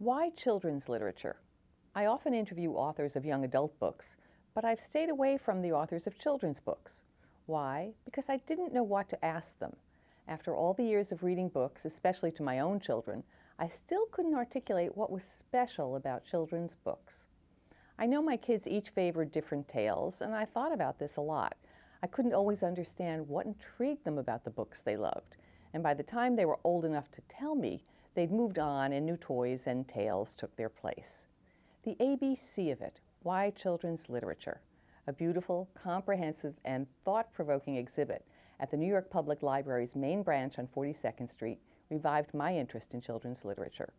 Why children's literature? I often interview authors of young adult books, but I've stayed away from the authors of children's books. Why? Because I didn't know what to ask them. After all the years of reading books, especially to my own children, I still couldn't articulate what was special about children's books. I know my kids each favored different tales, and I thought about this a lot. I couldn't always understand what intrigued them about the books they loved, and by the time they were old enough to tell me, they'd moved on and new toys and tales took their place. The ABC of it, Why Children's Literature, a beautiful, comprehensive, and thought-provoking exhibit at the New York Public Library's main branch on 42nd Street, revived my interest in children's literature.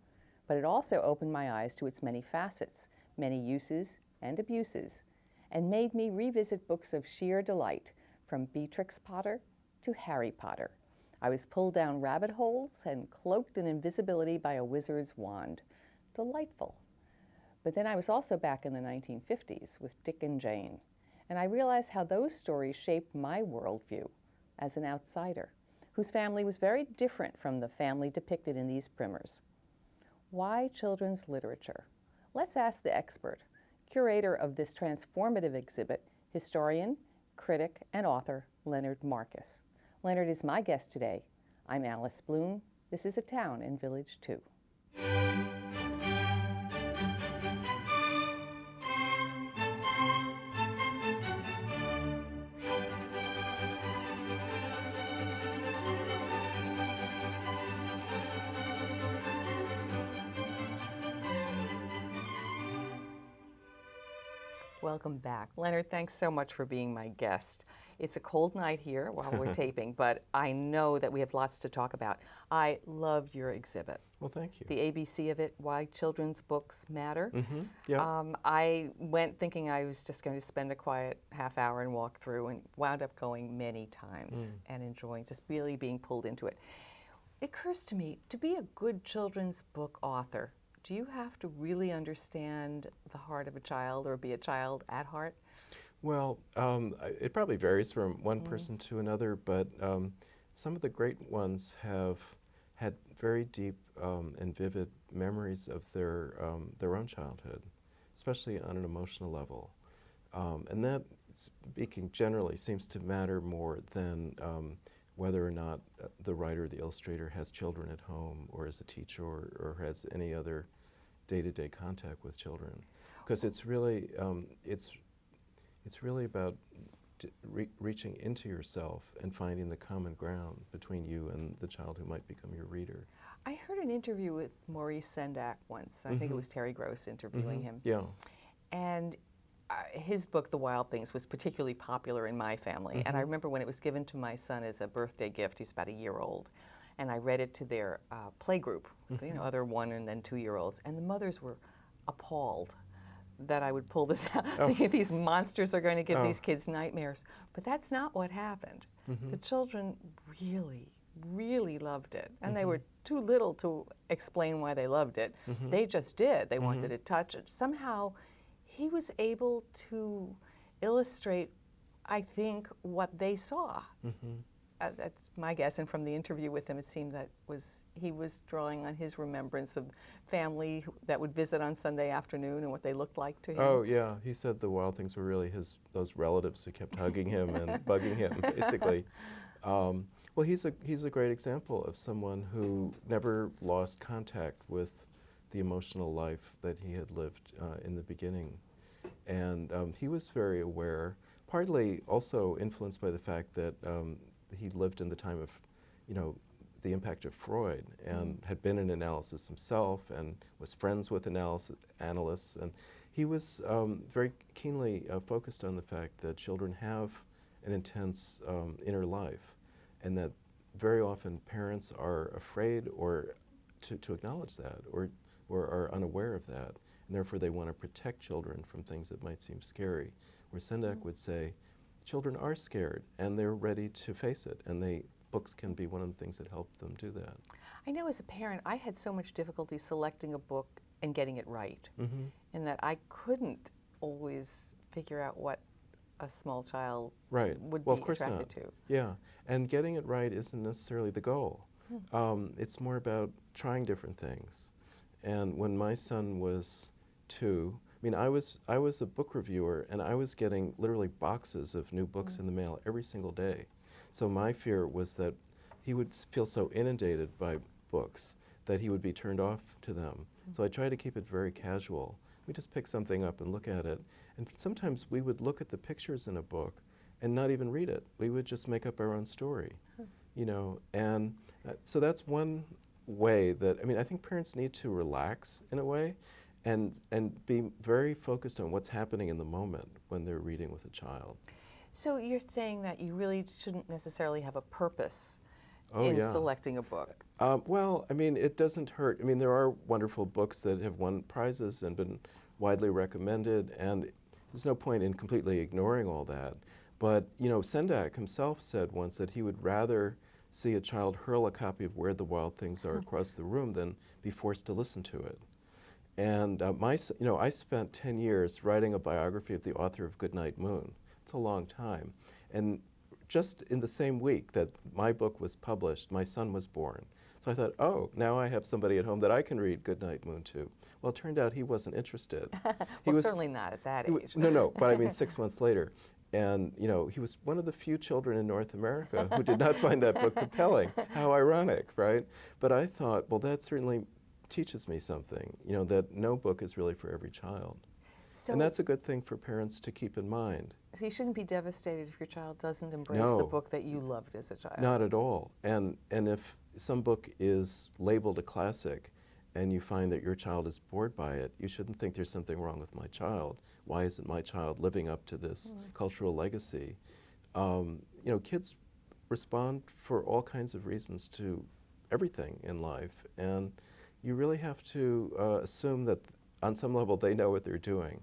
But it also opened my eyes to its many facets, many uses and abuses, and made me revisit books of sheer delight, from Beatrix Potter to Harry Potter. I was pulled down rabbit holes and cloaked in invisibility by a wizard's wand. Delightful. But then I was also back in the 1950s with Dick and Jane, and I realized how those stories shaped my worldview as an outsider, whose family was very different from the family depicted in these primers. Why children's literature? Let's ask the expert, curator of this transformative exhibit, historian, critic, and author, Leonard Marcus. Leonard is my guest today. I'm Alice Bloom. This is A Town and Village 2. Welcome back. Leonard, thanks so much for being my guest. It's a cold night here while we're taping, but I know that we have lots to talk about. I loved your exhibit. Well, thank you. The ABC of it, Why Children's Books Matter. Yeah. I went thinking I was just going to spend a quiet half hour and walk through, and wound up going many times and enjoying, just really being pulled into it. It occurs to me, to be a good children's book author, do you have to really understand the heart of a child or be a child at heart? Well, it probably varies from one person to another, but some of the great ones have had very deep and vivid memories of their own childhood, especially on an emotional level. And that, speaking generally, seems to matter more than whether or not the writer, the illustrator, has children at home or is a teacher or has any other day-to-day contact with children. Because it's really about reaching into yourself and finding the common ground between you and the child who might become your reader. I heard an interview with Maurice Sendak once. I think it was Terry Gross interviewing him. Yeah. And his book, The Wild Things, was particularly popular in my family. And I remember when it was given to my son as a birthday gift, he was about a year old. And I read it to their play group, you know, other 1- and then 2-year-olds. And the mothers were appalled that I would pull this out. These monsters are going to give these kids nightmares. But that's not what happened. The children really, really loved it. And they were too little to explain why they loved it. They just did. They wanted to touch it. Somehow, he was able to illustrate, I think, what they saw. That's my guess, and from the interview with him, it seemed that he was drawing on his remembrance of family that would visit on Sunday afternoon and what they looked like to him. Oh yeah, he said the Wild Things were really those relatives who kept hugging him and bugging him, basically. Well, he's a great example of someone who never lost contact with the emotional life that he had lived in the beginning, and he was very aware, partly also influenced by the fact that he lived in the time of, you know, the impact of Freud, and had been in analysis himself and was friends with analysts, and he was very keenly focused on the fact that children have an intense inner life, and that very often parents are afraid or to acknowledge that, or are unaware of that, and therefore they want to protect children from things that might seem scary. Where Sendak would say, children are scared, and they're ready to face it, and books can be one of the things that help them do that. I know as a parent, I had so much difficulty selecting a book and getting it right, in that I couldn't always figure out what a small child would be attracted to. Yeah, and getting it right isn't necessarily the goal. It's more about trying different things And when my son was 2, I mean, I was a book reviewer, and I was getting literally boxes of new books in the mail every single day. So my fear was that he would feel so inundated by books that he would be turned off to them. So I tried to keep it very casual. We just pick something up and look at it. And sometimes we would look at the pictures in a book and not even read it. We would just make up our own story, you know. And so that's one way that, I mean, I think parents need to relax in a way and be very focused on what's happening in the moment when they're reading with a child. So you're saying that you really shouldn't necessarily have a purpose Oh, in yeah. selecting a book? Well, I mean, it doesn't hurt. I mean, there are wonderful books that have won prizes and been widely recommended, and there's no point in completely ignoring all that. But, you know, Sendak himself said once that he would rather see a child hurl a copy of Where the Wild Things Are across the room than be forced to listen to it. And you know, I spent 10 years writing a biography of the author of Goodnight Moon. It's a long time. And just in the same week that my book was published, my son was born. So I thought, oh, now I have somebody at home that I can read Goodnight Moon to. Well, it turned out he wasn't interested. Well, certainly not at that age. No, but I mean 6 months later. And, you know, he was one of the few children in North America who did not find that book compelling. How ironic, right? But I thought, well, that certainly teaches me something, you know, that no book is really for every child. So, and that's a good thing for parents to keep in mind. So you shouldn't be devastated if your child doesn't embrace No. the book that you loved as a child. Not at all. And if some book is labeled a classic and you find that your child is bored by it, you shouldn't think there's something wrong with my child. Why isn't my child living up to this cultural legacy? You know, kids respond for all kinds of reasons to everything in life. And you really have to assume that on some level they know what they're doing.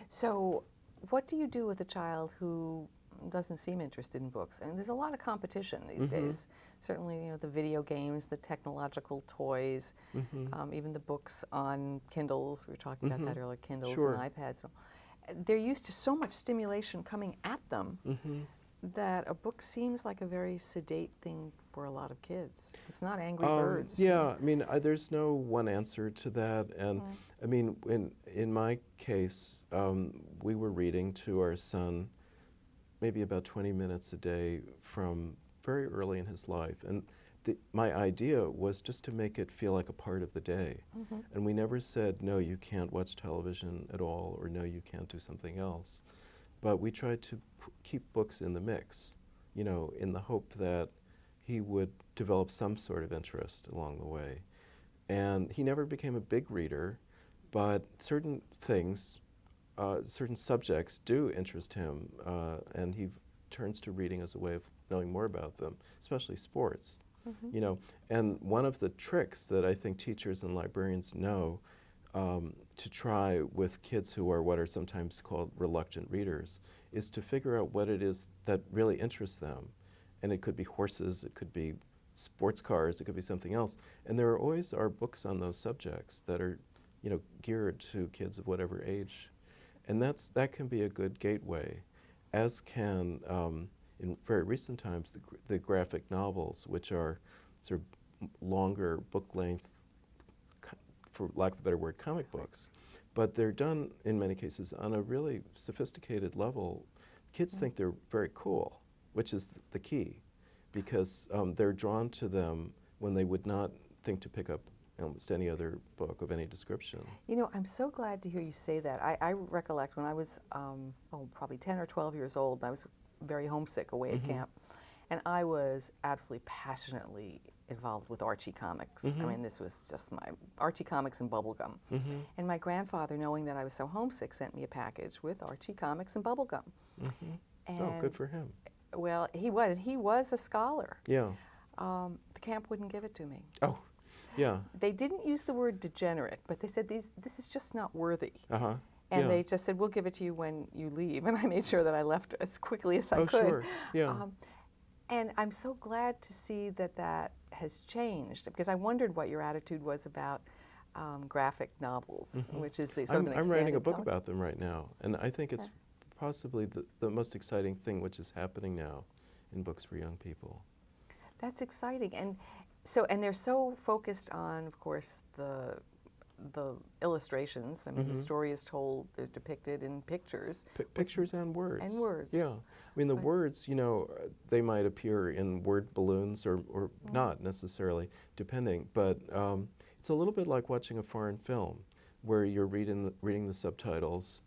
So what do you do with a child who doesn't seem interested in books? And there's a lot of competition these days. Certainly, you know, the video games, the technological toys, even the books on Kindles. We were talking about that earlier, Kindles Sure. and iPads. So they're used to so much stimulation coming at them that a book seems like a very sedate thing for a lot of kids. It's not Angry Birds. Yeah, I mean, there's no one answer to that. And I mean, in my case, we were reading to our son maybe about 20 minutes a day from very early in his life. And my idea was just to make it feel like a part of the day. And we never said, no, you can't watch television at all, or no, you can't do something else. But we tried to keep books in the mix, you know, in the hope that he would develop some sort of interest along the way. And he never became a big reader, but certain things, certain subjects do interest him, and he turns to reading as a way of knowing more about them, especially sports. You know, and one of the tricks that I think teachers and librarians know to try with kids who are what are sometimes called reluctant readers is to figure out what it is that really interests them. And it could be horses, it could be sports cars, it could be something else. And there always are books on those subjects that are, you know, geared to kids of whatever age. And that can be a good gateway, as can, in very recent times, the graphic novels, which are sort of longer book length, for lack of a better word, comic books. But they're done, in many cases, on a really sophisticated level. Kids think they're very cool, which is the key, because they're drawn to them when they would not think to pick up almost any other book of any description. You know, I'm so glad to hear you say that. I recollect when I was probably 10 or 12 years old, and I was very homesick away at camp, and I was absolutely passionately involved with Archie comics. I mean, this was just my Archie comics and bubblegum. And my grandfather, knowing that I was so homesick, sent me a package with Archie comics and bubblegum. Oh, good for him. Well, he was a scholar. Yeah. The camp wouldn't give it to me. Oh, yeah. They didn't use the word degenerate, but they said this is just not worthy. Uh-huh. And yeah. they just said, we'll give it to you when you leave. And I made sure that I left as quickly as I could. Sure. Yeah. And I'm so glad to see that that has changed, because I wondered what your attitude was about graphic novels, which is the sort of an I'm writing a book comic. about them right now, and I think it's possibly the most exciting thing which is happening now in books for young people. That's exciting. And so, and they're so focused on, of course, the the illustrations. I mean, the story is told, depicted in pictures. Pictures and words. And words. Yeah. I mean, the words, you know, they might appear in word balloons or not necessarily, depending. But it's a little bit like watching a foreign film where you're reading the subtitles,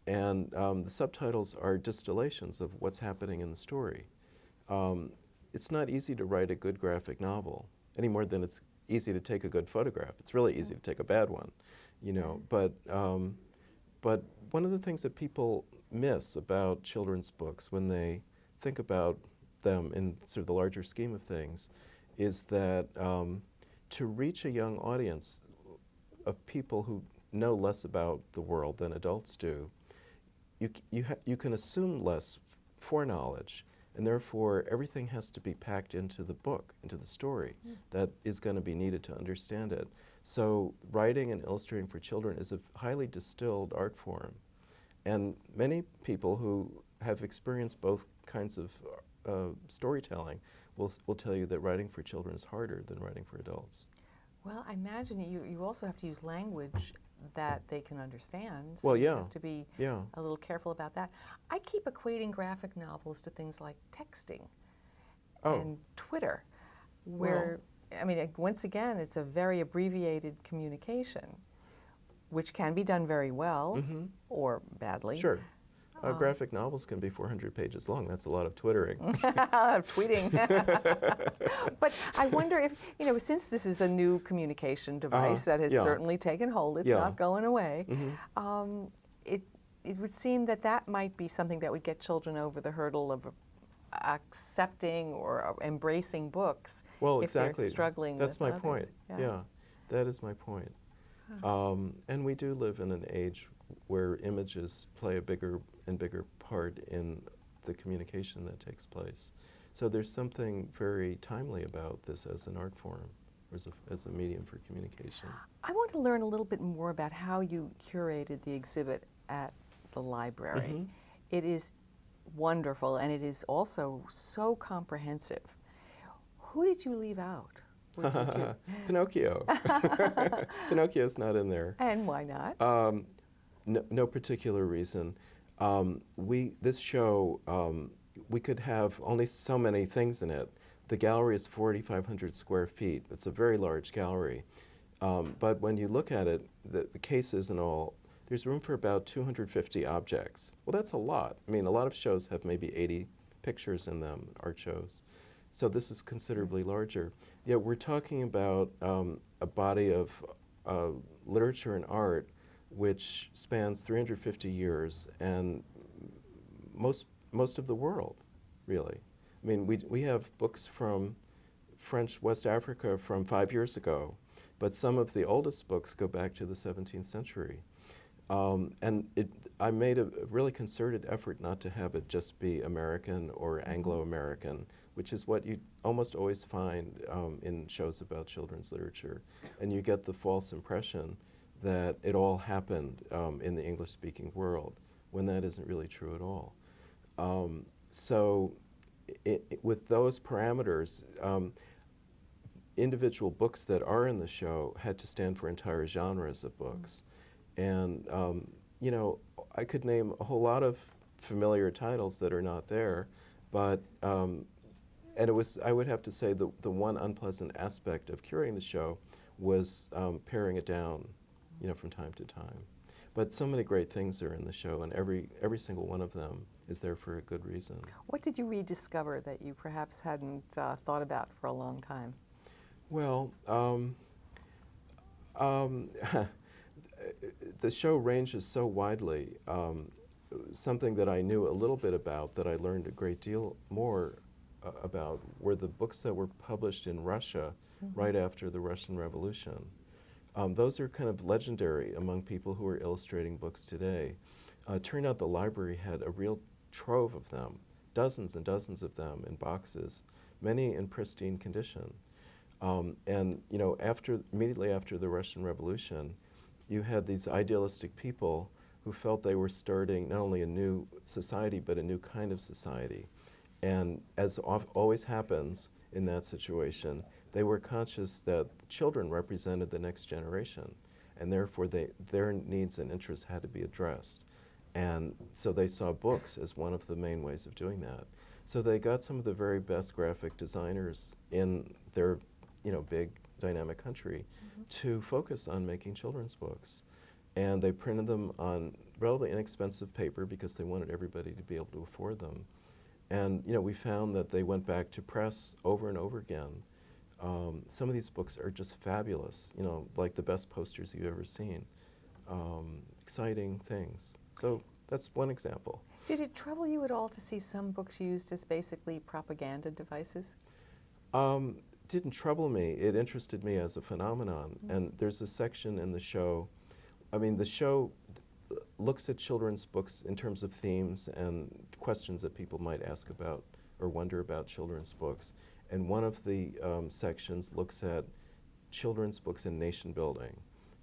and the subtitles are distillations of what's happening in the story. It's not easy to write a good graphic novel any more than it's easy to take a good photograph. It's really easy to take a bad one, you know. But one of the things that people miss about children's books when they think about them in sort of the larger scheme of things is that to reach a young audience of people who know less about the world than adults do, you can assume less foreknowledge, and therefore everything has to be packed into the book, into the story that is going to be needed to understand it. So writing and illustrating for children is a highly distilled art form. And many people who have experienced both kinds of storytelling will tell you that writing for children is harder than writing for adults. Well, I imagine you also have to use language that they can understand. So Well, you yeah. have to be Yeah. a little careful about that. I keep equating graphic novels to things like texting and Twitter, where, I mean, once again, it's a very abbreviated communication, which can be done very well or badly. Sure. Graphic novels can be 400 pages long. That's a lot of twittering. Tweeting. But I wonder if, you know, since this is a new communication device that has certainly taken hold, it's not going away, it would seem that that might be something that would get children over the hurdle of accepting or embracing books if they're struggling That's with my point. Yeah, that is my point. And we do live in an age where images play a bigger and bigger part in the communication that takes place. So there's something very timely about this as an art form, or as a medium for communication. I want to learn a little bit more about how you curated the exhibit at the library. It is wonderful, and it is also so comprehensive. Who did you leave out? Or did you? Pinocchio. Pinocchio's not in there. And why not? No particular reason. This show, we could have only so many things in it. The gallery is 4,500 square feet. It's a very large gallery. But when you look at it, the cases and all, there's room for about 250 objects. Well, that's a lot. I mean, a lot of shows have maybe 80 pictures in them, art shows. So this is considerably larger. Yet we're talking about a body of literature and art which spans 350 years and most of the world, really. I mean, we have books from French West Africa from 5 years ago, but some of the oldest books go back to the 17th century. And I made a really concerted effort not to have it just be American or Anglo-American, which is what you almost always find in shows about children's literature. And you get the false impression that it all happened in the English-speaking world, when that isn't really true at all. So with those parameters, individual books that are in the show had to stand for entire genres of books. And, you know, I could name a whole lot of familiar titles that are not there, but, and I would have to say the one unpleasant aspect of curating the show was paring it down, you know, from time to time. But so many great things are in the show, and every single one of them is there for a good reason. What did you rediscover that you perhaps hadn't thought about for a long time? Well, the show ranges so widely. Something that I knew a little bit about that I learned a great deal more about were the books that were published in Russia right after the Russian Revolution. Those are kind of legendary among people who are illustrating books today. Turned out the library had a real trove of them, dozens and dozens of them in boxes, many in pristine condition. And you know, immediately after the Russian Revolution, you had these idealistic people who felt they were starting not only a new society, but a new kind of society. And as always happens in that situation, they were conscious that children represented the next generation. and therefore their needs and interests had to be addressed. And so they saw books as one of the main ways of doing that. So they got some of the very best graphic designers in their big dynamic country to focus on making children's books. And they printed them on relatively inexpensive paper because they wanted everybody to be able to afford them. And we found that they went back to press over and over again. Some of these books are just fabulous, like the best posters you've ever seen. Exciting things. So that's one example. Did it trouble you at all to see some books used as basically propaganda devices? Didn't trouble me. It interested me as a phenomenon. And there's a section in the show. The show looks at children's books in terms of themes and questions that people might ask about or wonder about children's books. And one of the sections looks at children's books in nation building,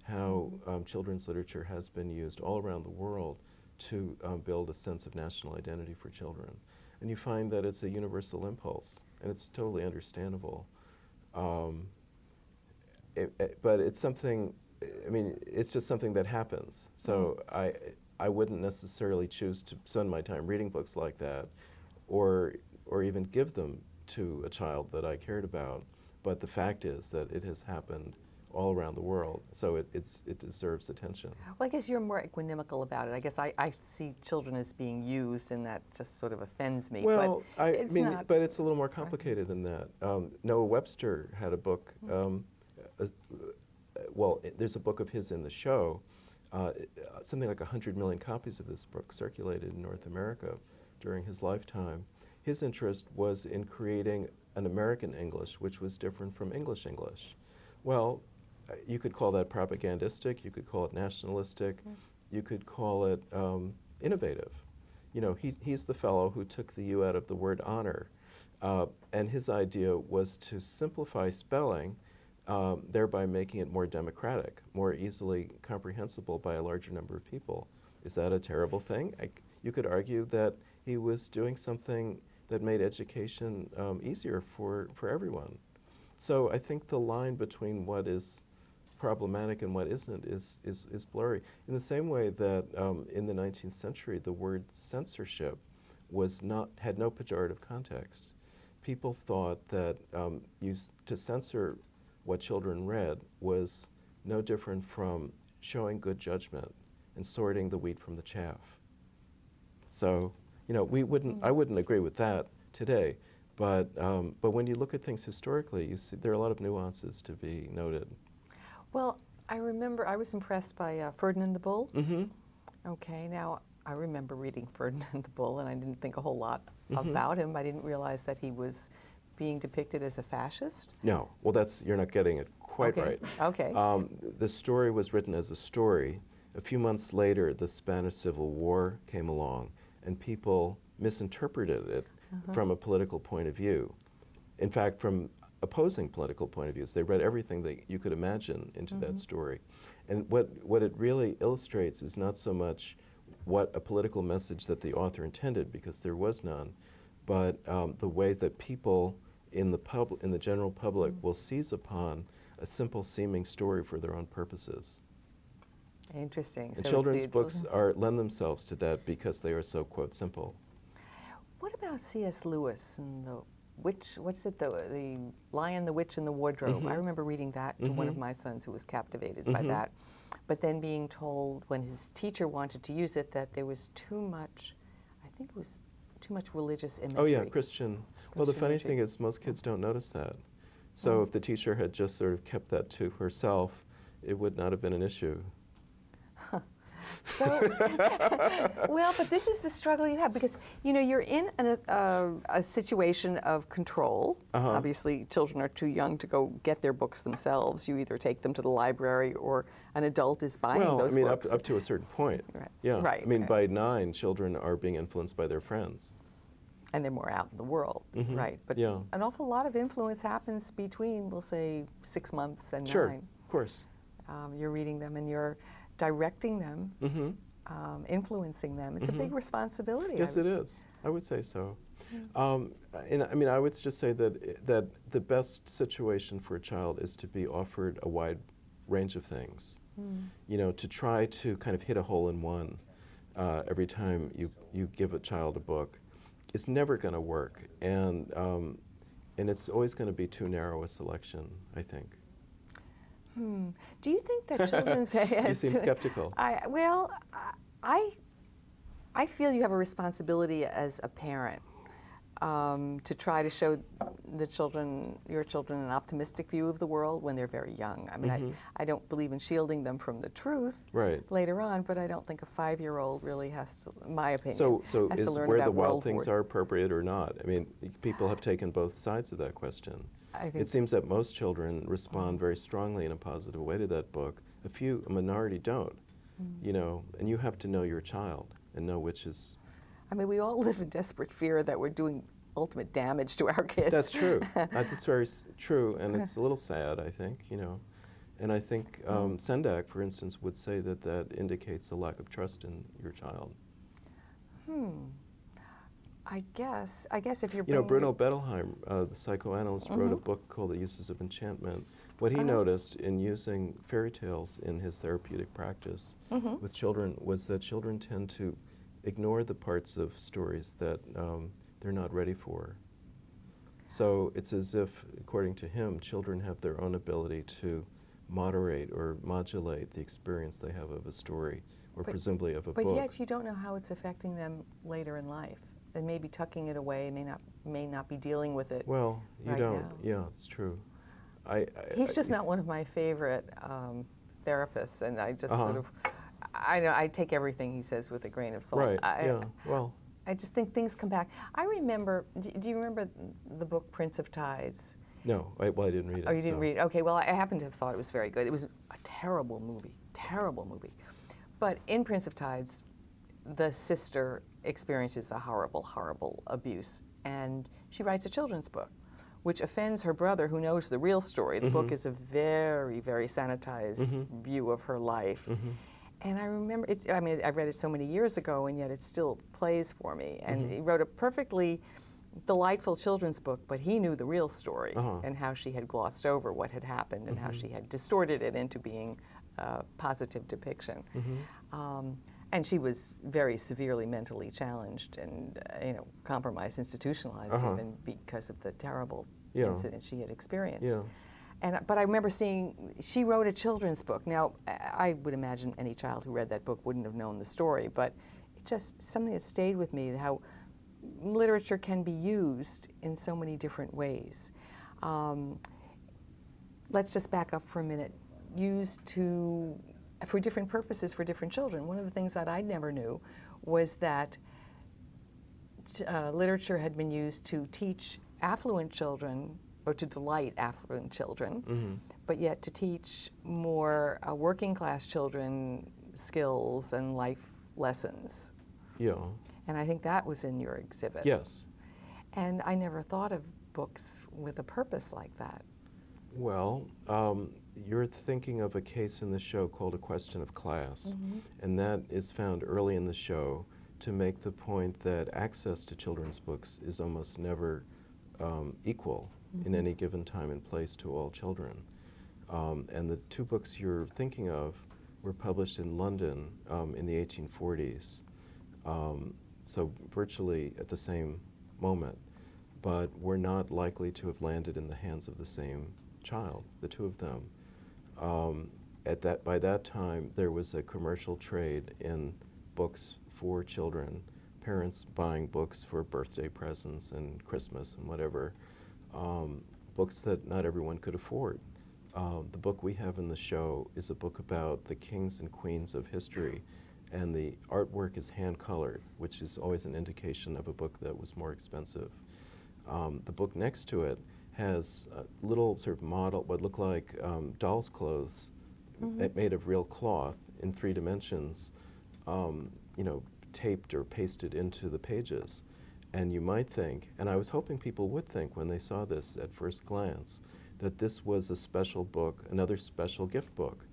how children's literature has been used all around the world to build a sense of national identity for children. And you find that it's a universal impulse, and it's totally understandable. But it's something, it's just something that happens. So I wouldn't necessarily choose to spend my time reading books like that, or even give them to a child that I cared about. But the fact is that it has happened all around the world, so it deserves attention. Well, I guess you're more equanimical about it. I guess I see children as being used, and that just sort of offends me. Well, but it's not. But it's a little more complicated than that. Noah Webster had a book. There's a book of his in the show. Something like 100 million copies of this book circulated in North America during his lifetime. His interest was in creating an American English which was different from English English. Well, you could call that propagandistic, you could call it nationalistic, you could call it innovative. He's the fellow who took the U out of the word honor, and his idea was to simplify spelling, thereby making it more democratic, more easily comprehensible by a larger number of people. Is that a terrible thing? You could argue that he was doing something that made education easier for everyone. So I think the line between what is problematic and what isn't is blurry. In the same way that in the 19th century, the word censorship had no pejorative context. People thought that to censor what children read was no different from showing good judgment and sorting the wheat from the chaff. So, I wouldn't agree with that today. But when you look at things historically, you see there are a lot of nuances to be noted. Well, I remember I was impressed by Ferdinand the Bull. Okay, now I remember reading Ferdinand the Bull, and I didn't think a whole lot about him. I didn't realize that he was being depicted as a fascist. No, well, you're not getting it quite right. Okay. The story was written as a story. A few months later, the Spanish Civil War came along, and people misinterpreted it from a political point of view. In fact, from opposing political point of views. They read everything that you could imagine into that story. And what it really illustrates is not so much what a political message that the author intended, because there was none, but the way that people in the general public will seize upon a simple seeming story for their own purposes. Interesting. And So children's books lend themselves to that because they are so, quote, simple. What about C.S. Lewis and the Lion, the Witch, and the Wardrobe? I remember reading that to one of my sons who was captivated by that, but then being told when his teacher wanted to use it that there was too much, I think it was too much religious imagery. Oh yeah, Christian. Well, the funny thing is most kids don't notice that. So if the teacher had just sort of kept that to herself, it would not have been an issue. So, well, but this is the struggle you have, because you're in a situation of control. Obviously, children are too young to go get their books themselves. You either take them to the library or an adult is buying those books. Up to a certain point. Right. Yeah. Right. I mean, by 9, children are being influenced by their friends. And they're more out in the world, right? But an awful lot of influence happens between, we'll say, 6 months and 9. Sure, of course. You're reading them and you're directing them, influencing them. It's a big responsibility. Yes, it is. I would say so. And I mean, I would just say that the best situation for a child is to be offered a wide range of things. You know, to try to kind of hit a hole in one every time you give a child a book is never going to work, and it's always going to be too narrow a selection, I think. Do you think that children's... You seem skeptical. I feel you have a responsibility as a parent to try to show your children an optimistic view of the world when they're very young. I mean, I don't believe in shielding them from the truth later on, but I don't think a 5-year-old really has to, in my opinion, so has is to learn where about the wild world things wars. are appropriate or not? I mean, people have taken both sides of that question. I think It seems that most children respond very strongly in a positive way to that book. A minority don't, you know, and you have to know your child and know which is... I mean, we all live in desperate fear that we're doing ultimate damage to our kids. That's true. That's very true, and it's a little sad, I think, you know. And I think Sendak, for instance, would say that that indicates a lack of trust in your child. I guess if you're... You know, Bruno Bettelheim, the psychoanalyst, wrote a book called The Uses of Enchantment. What he noticed in using fairy tales in his therapeutic practice with children was that children tend to ignore the parts of stories that they're not ready for. So it's as if, according to him, children have their own ability to moderate or modulate the experience they have of a story, or presumably of a book. But yet you don't know how it's affecting them later in life. They may be tucking it away, may not be dealing with it. Well, you right don't. now. Yeah, it's true. He's just not one of my favorite therapists, and I just sort of, I take everything he says with a grain of salt. Right. Well. I just think things come back. I remember. Do you remember the book Prince of Tides? No. I didn't read it. Oh, you didn't read it? Okay. Well, I happen to have thought it was very good. It was a terrible movie. Terrible movie. But in Prince of Tides, the sister experiences a horrible, horrible abuse, and she writes a children's book, which offends her brother, who knows the real story. The book is a very, very sanitized view of her life. And I remember, I mean, I read it so many years ago, and yet it still plays for me. And he wrote a perfectly delightful children's book, but he knew the real story and how she had glossed over what had happened and how she had distorted it into being a positive depiction. And she was very severely mentally challenged and, you know, compromised, institutionalized even because of the terrible incident she had experienced. But I remember seeing, she wrote a children's book. Now, I would imagine any child who read that book wouldn't have known the story, but it's just something that stayed with me, how literature can be used in so many different ways. Let's just back up for a minute. Used for different purposes for different children. One of the things that I never knew was that literature had been used to teach affluent children, or to delight affluent children, but yet to teach more working class children skills and life lessons. Yeah. And I think that was in your exhibit. Yes. And I never thought of books with a purpose like that. Well, you're thinking of a case in the show called A Question of Class, and that is found early in the show to make the point that access to children's books is almost never equal in any given time and place to all children. And the two books you're thinking of were published in London in the 1840s, so virtually at the same moment, but were not likely to have landed in the hands of the same child, the two of them. By that time, there was a commercial trade in books for children, parents buying books for birthday presents and Christmas and whatever, books that not everyone could afford. The book we have in the show is a book about the kings and queens of history, and the artwork is hand-colored, which is always an indication of a book that was more expensive. The book next to it has a little sort of model, what look like doll's clothes made of real cloth in 3 dimensions, you know, taped or pasted into the pages. And you might think, and I was hoping people would think when they saw this at first glance, that this was a special book, another special gift book,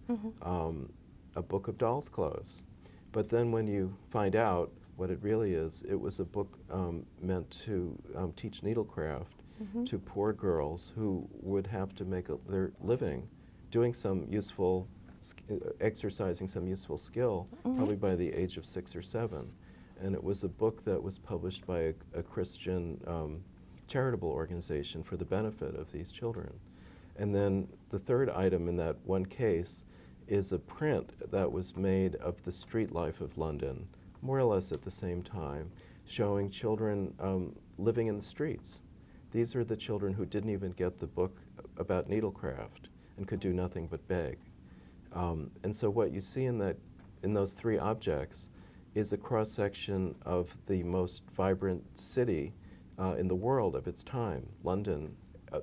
a book of doll's clothes. But then when you find out what it really is, it was a book meant to teach needlecraft to poor girls who would have to make their living doing some useful exercising some useful skill, probably by the age of 6 or 7. And it was a book that was published by a Christian charitable organization for the benefit of these children. And then the third item in that one case is a print that was made of the street life of London, more or less at the same time, showing children living in the streets. These are the children who didn't even get the book about needlecraft and could do nothing but beg. And so what you see in those three objects is a cross-section of the most vibrant city in the world of its time, London,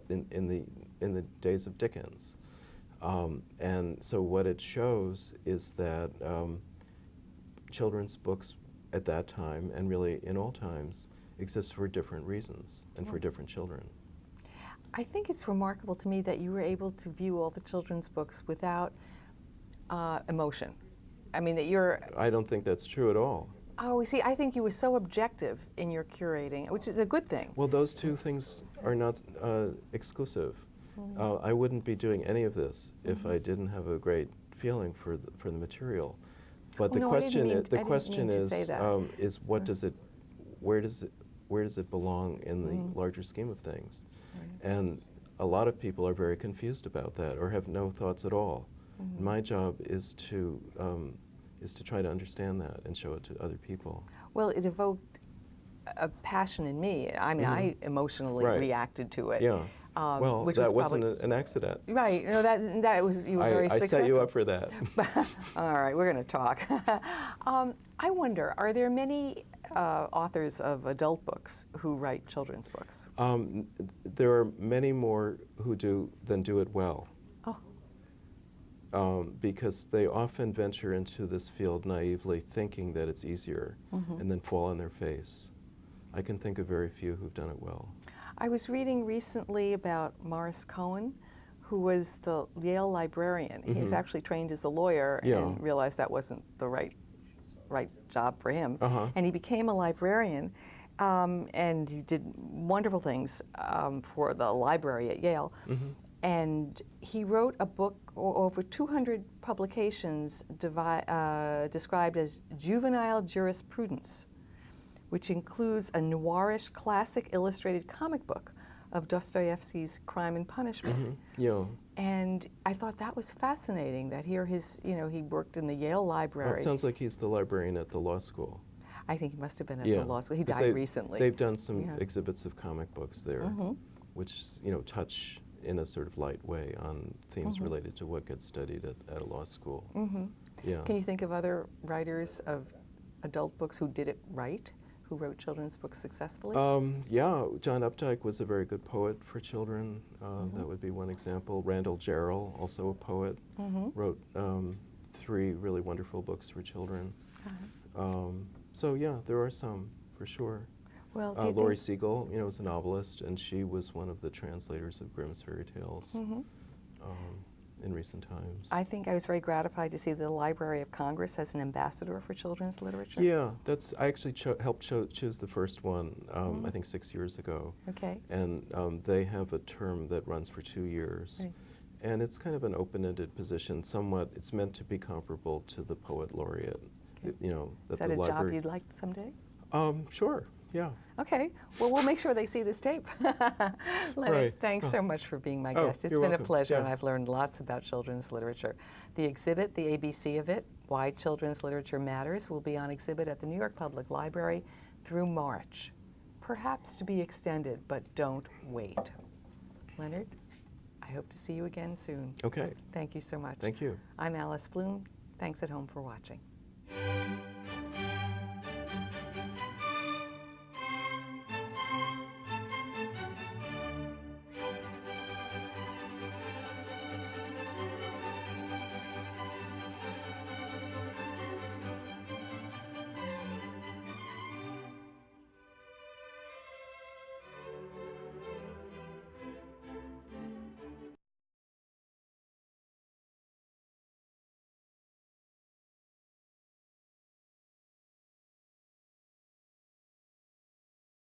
in the days of Dickens. And so what it shows is that children's books at that time, and really in all times, exist for different reasons and for different children. I think it's remarkable to me that you were able to view all the children's books without emotion. I mean, that you're... I don't think that's true at all. Oh, see, I think you were so objective in your curating, which is a good thing. Well, those two things are not exclusive. I wouldn't be doing any of this if I didn't have a great feeling for the material. But the question is what does it, where does it belong in the larger scheme of things? Right. And a lot of people are very confused about that or have no thoughts at all. My job is to try to understand that and show it to other people. Well, it evoked a passion in me. I mean, I emotionally reacted to it. Yeah. Well, which that was wasn't an accident. Right. No, that was, you were very successful. I set you up for that. All right, we're going to talk. I wonder, are there many authors of adult books who write children's books? There are many more who do it well. Because they often venture into this field naively thinking that it's easier and then fall on their face. I can think of very few who've done it well. I was reading recently about Maurice Cohen, who was the Yale librarian. He was actually trained as a lawyer and realized that wasn't the right job for him. And he became a librarian, and he did wonderful things for the library at Yale. And he wrote a book, over 200 publications, described as juvenile jurisprudence, which includes a noirish classic illustrated comic book of Dostoevsky's Crime and Punishment. And I thought that was fascinating, that here he worked in the Yale library. Well, it sounds like he's the librarian at the law school. I think he must have been at the law school. He died recently. They've done some exhibits of comic books there, which touch in a sort of light way on themes related to what gets studied at a law school. Can you think of other writers of adult books who did it right, who wrote children's books successfully? Yeah, John Updike was a very good poet for children. That would be one example. Randall Jarrell, also a poet, wrote 3 really wonderful books for children. So yeah, there are some, for sure. Well, Laurie Siegel, was a novelist, and she was one of the translators of Grimm's fairy tales in recent times. I think I was very gratified to see the Library of Congress as an ambassador for children's literature. Yeah, I actually helped choose the first one, I think 6 years ago. Okay. And they have a term that runs for 2 years. Right. And it's kind of an open-ended position, somewhat. It's meant to be comparable to the poet laureate. Okay. Is that a job you'd like someday? Sure. Yeah. Okay. Well, we'll make sure they see this tape. Leonard, thanks so much for being my guest. It's been welcome. a pleasure, and I've learned lots about children's literature. The exhibit, The ABC of It, Why Children's Literature Matters, will be on exhibit at the New York Public Library through March. Perhaps to be extended, but don't wait. Leonard, I hope to see you again soon. Okay. Thank you so much. Thank you. I'm Alice Bloom. Thanks at home for watching.